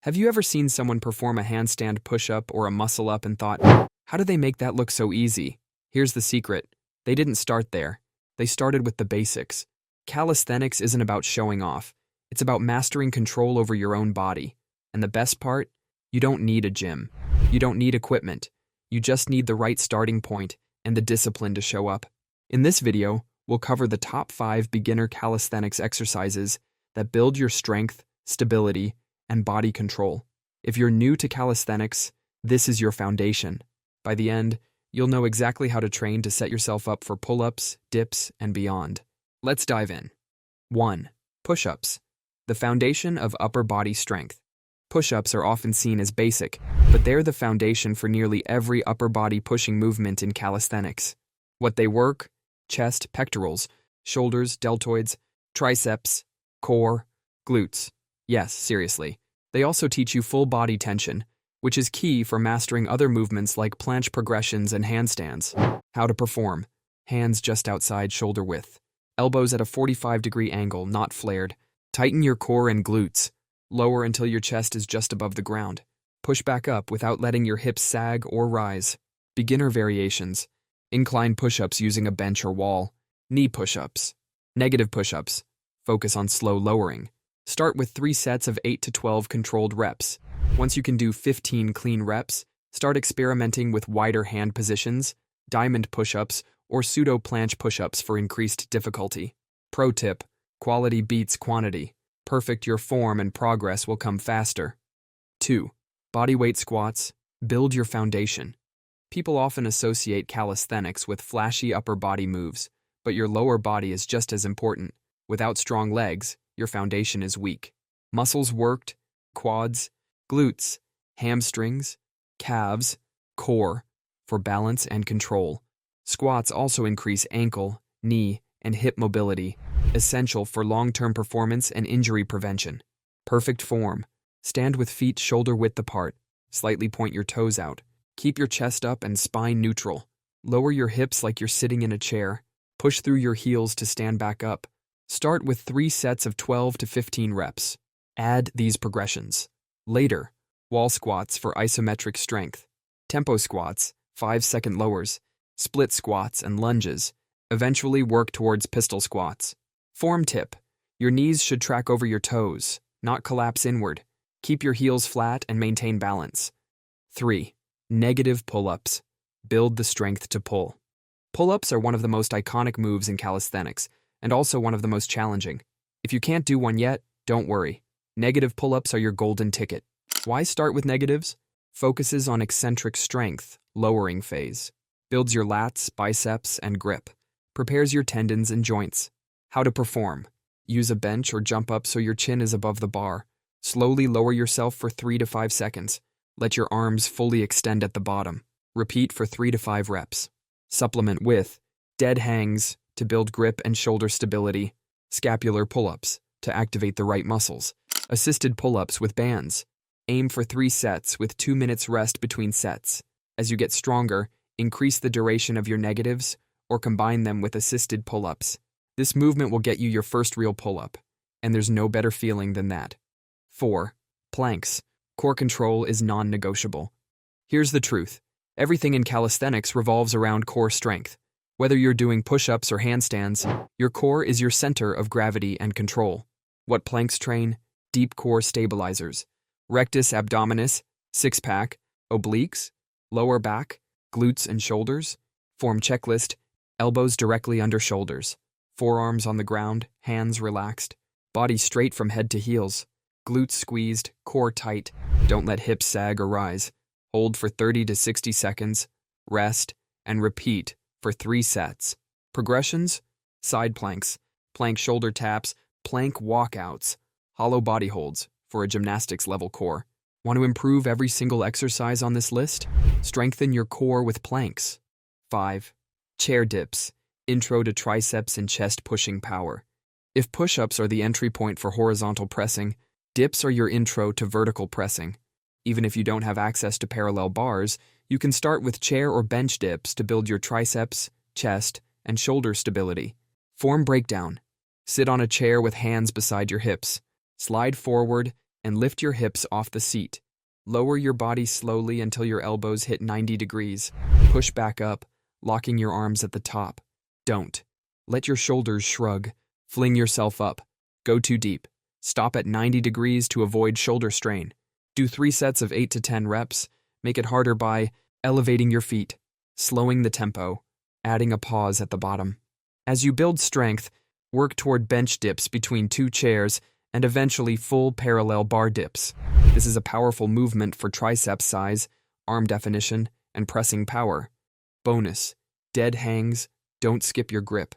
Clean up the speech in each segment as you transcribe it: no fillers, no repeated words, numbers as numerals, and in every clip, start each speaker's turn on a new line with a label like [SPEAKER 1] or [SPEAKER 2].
[SPEAKER 1] Have you ever seen someone perform a handstand push-up or a muscle-up and thought, how do they make that look so easy? Here's the secret. They didn't start there. They started with the basics. Calisthenics isn't about showing off. It's about mastering control over your own body. And the best part? You don't need a gym. You don't need equipment. You just need the right starting point and the discipline to show up. In this video, we'll cover the top 5 beginner calisthenics exercises that build your strength, stability, and body control. If you're new to calisthenics, this is your foundation. By the end, you'll know exactly how to train to set yourself up for pull-ups, dips, and beyond. Let's dive in. 1. Push-ups. The foundation of upper body strength. Push-ups are often seen as basic, but they're the foundation for nearly every upper body pushing movement in calisthenics. What they work: chest, pectorals, shoulders, deltoids, triceps, core, glutes. Yes, seriously. They also teach you full body tension, which is key for mastering other movements like planche progressions and handstands. How to perform. Hands just outside shoulder width. Elbows at a 45-degree angle, not flared. Tighten your core and glutes. Lower until your chest is just above the ground. Push back up without letting your hips sag or rise. Beginner variations. Incline push-ups using a bench or wall. Knee push-ups. Negative push-ups. Focus on slow lowering. Start with 3 sets of 8 to 12 controlled reps. Once you can do 15 clean reps, start experimenting with wider hand positions, diamond push-ups, or pseudo-planche push-ups for increased difficulty. Pro tip: quality beats quantity. Perfect your form and progress will come faster. 2. Bodyweight squats. Build your foundation. People often associate calisthenics with flashy upper body moves, but your lower body is just as important. Without strong legs, your foundation is weak. Muscles worked: quads, glutes, hamstrings, calves, core, for balance and control. Squats also increase ankle, knee, and hip mobility, essential for long-term performance and injury prevention. Perfect form. Stand with feet shoulder-width apart. Slightly point your toes out. Keep your chest up and spine neutral. Lower your hips like you're sitting in a chair. Push through your heels to stand back up. Start with 3 sets of 12 to 15 reps. Add these progressions. Later, wall squats for isometric strength. Tempo squats, 5-second lowers. Split squats and lunges. Eventually work towards pistol squats. Form tip: your knees should track over your toes, not collapse inward. Keep your heels flat and maintain balance. 3. Negative pull-ups. Build the strength to pull. Pull-ups are one of the most iconic moves in calisthenics, and also one of the most challenging. If you can't do one yet, don't worry. Negative pull-ups are your golden ticket. Why start with negatives? Focuses on eccentric strength, lowering phase. Builds your lats, biceps, and grip. Prepares your tendons and joints. How to perform. Use a bench or jump up so your chin is above the bar. Slowly lower yourself for 3 to 5 seconds. Let your arms fully extend at the bottom. Repeat for 3 to 5 reps. Supplement with dead hangs to build grip and shoulder stability. Scapular pull-ups to activate the right muscles. Assisted pull-ups with bands. Aim for 3 sets with 2 minutes rest between sets. As you get stronger, increase the duration of your negatives or combine them with assisted pull-ups. This movement will get you your first real pull-up, and there's no better feeling than that. 4. Planks. Core control is non-negotiable. Here's the truth. Everything in calisthenics revolves around core strength. Whether you're doing push-ups or handstands, your core is your center of gravity and control. What planks train? Deep core stabilizers. Rectus abdominis, six-pack, obliques, lower back, glutes and shoulders. Form checklist: elbows directly under shoulders. Forearms on the ground, hands relaxed. Body straight from head to heels. Glutes squeezed, core tight. Don't let hips sag or rise. Hold for 30 to 60 seconds. Rest, and repeat for 3 sets. Progressions: side planks, plank shoulder taps, plank walkouts, hollow body holds for a gymnastics level core. Want to improve every single exercise on this list? Strengthen your core with planks. 5. Chair dips. Intro to triceps and chest pushing power. If push-ups are the entry point for horizontal pressing, dips are your intro to vertical pressing. Even if you don't have access to parallel bars, you can start with chair or bench dips to build your triceps, chest, and shoulder stability. Form breakdown. Sit on a chair with hands beside your hips. Slide forward, and lift your hips off the seat. Lower your body slowly until your elbows hit 90 degrees. Push back up, locking your arms at the top. Don't. Let your shoulders shrug. Fling yourself up. Go too deep. Stop at 90 degrees to avoid shoulder strain. Do 3 sets of 8 to 10 reps. Make it harder by elevating your feet, slowing the tempo, adding a pause at the bottom. As you build strength, work toward bench dips between 2 chairs and eventually full parallel bar dips. This is a powerful movement for tricep size, arm definition, and pressing power. Bonus: dead hangs, don't skip your grip.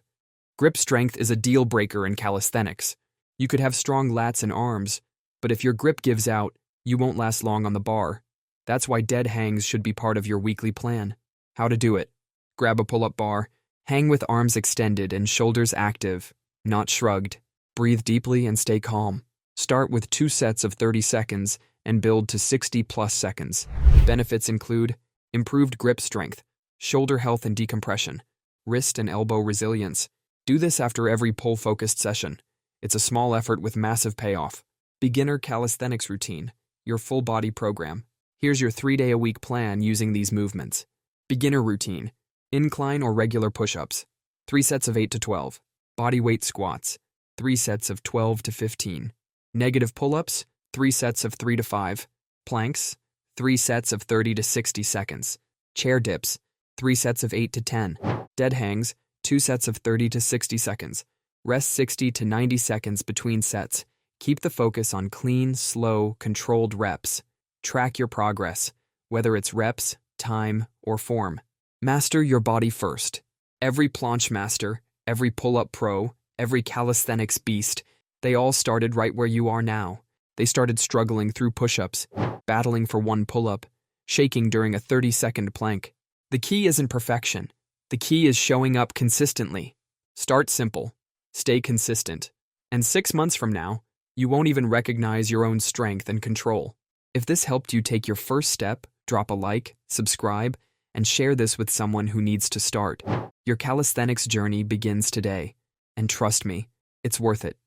[SPEAKER 1] Grip strength is a deal breaker in calisthenics. You could have strong lats and arms, but if your grip gives out, you won't last long on the bar. That's why dead hangs should be part of your weekly plan. How to do it: grab a pull-up bar, hang with arms extended and shoulders active, not shrugged. Breathe deeply and stay calm. Start with 2 sets of 30 seconds and build to 60+ seconds. Benefits include improved grip strength, shoulder health and decompression, wrist and elbow resilience. Do this after every pull-focused session. It's a small effort with massive payoff. Beginner calisthenics routine, your full body program. Here's your 3-day-a-week plan using these movements. Beginner routine: incline or regular push-ups, 3 sets of 8 to 12. Body weight squats, 3 sets of 12 to 15. Negative pull-ups, 3 sets of 3 to 5. Planks, 3 sets of 30 to 60 seconds. Chair dips, 3 sets of 8 to 10. Dead hangs, 2 sets of 30 to 60 seconds. Rest 60 to 90 seconds between sets. Keep the focus on clean, slow, controlled reps. Track your progress, whether it's reps, time, or form. Master your body first. Every planche master, every pull-up pro, every calisthenics beast, they all started right where you are now. They started struggling through push-ups, battling for one pull-up, shaking during a 30-second plank. The key isn't perfection. The key is showing up consistently. Start simple. Stay consistent. And 6 months from now, you won't even recognize your own strength and control. If this helped you take your first step, drop a like, subscribe, and share this with someone who needs to start. Your calisthenics journey begins today. And trust me, it's worth it.